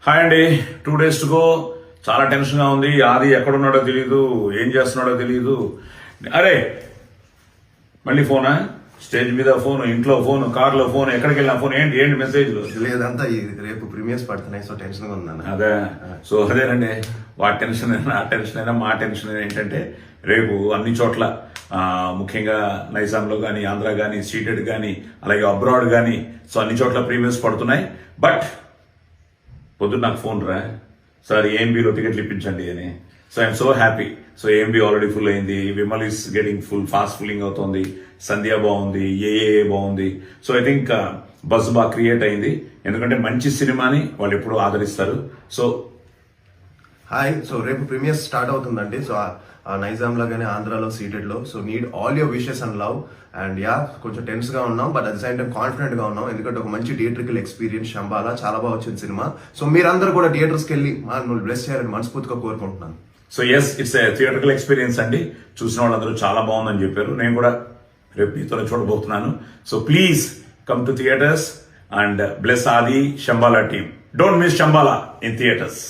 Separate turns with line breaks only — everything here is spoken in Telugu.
హాయ్ అండి, 2 days టు గో. చాలా టెన్షన్గా ఉంది. ఆది ఎక్కడున్నాడో తెలియదు, ఏం చేస్తున్నాడో తెలియదు. అరే మళ్ళీ ఫోనా? స్టేజ్ మీద ఫోన్, ఇంట్లో ఫోన్, కార్లో ఫోన్, ఎక్కడికి వెళ్ళినా ఫోన్. ఏంటి ఏంటి మెసేజ్లు?
లేదంతా రేపు ప్రీమియర్స్ పడుతున్నాయి, సో టెన్షన్ గా ఉందన్న.
అదేనండి, వాటి టెన్షన్ అయినా ఆ టెన్షన్ అయినా మా టెన్షన్ ఏంటంటే రేపు అన్ని చోట్ల ముఖ్యంగా నైజాంలో కానీ, ఆంధ్ర కానీ, సీటెడ్ కానీ, అలాగే అబ్రాడ్ కానీ, సో అన్ని చోట్ల ప్రీమియర్స్ పడుతున్నాయి. బట్ పొద్దున్న నాకు ఫోన్ రా, సార్ ఏఎంబీలో టికెట్లు ఇప్పించండి అని. So I'm so happy. So AMB already full అయింది, Vimal is getting full, fast filling అవుతుంది, సంధ్య బాగుంది, ఏఏ బాగుంది. సో ఐ థింక్ బజ్ బాగా క్రియేట్ అయింది, ఎందుకంటే మంచి సినిమాని వాళ్ళు ఎప్పుడు ఆదరిస్తారు. సో
హాయ్, సో రేపు ప్రీమియర్స్ స్టార్ట్ అవుతుందండి. సో నైజాంలో కానీ, ఆంధ్రాలో, సీటెడ్ లో. So need all your wishes and love. And కొంచెం టెన్స్ గా ఉన్నాం, but at the same time confident గా ఉన్నాం, ఎందుకంటే ఒక మంచి థియేట్రికల్ ఎక్స్పీరియన్స్. శంబాలా చాలా బాగా వచ్చింది సినిమా. సో మీరందరూ కూడా థియేటర్స్కి వెళ్ళి నువ్వు బ్లెస్ చేయాలని మనస్ఫూర్తిగా కోరుకుంటున్నాను.
So yes, it's a theatrical experience అండి. చూసిన వాళ్ళందరూ చాలా బాగుందని చెప్పారు. నేను కూడా రేపు మీతో చూడబోతున్నాను. So please come to theatres and bless Aadi Shambhala team. Don't miss Shambhala in theatres.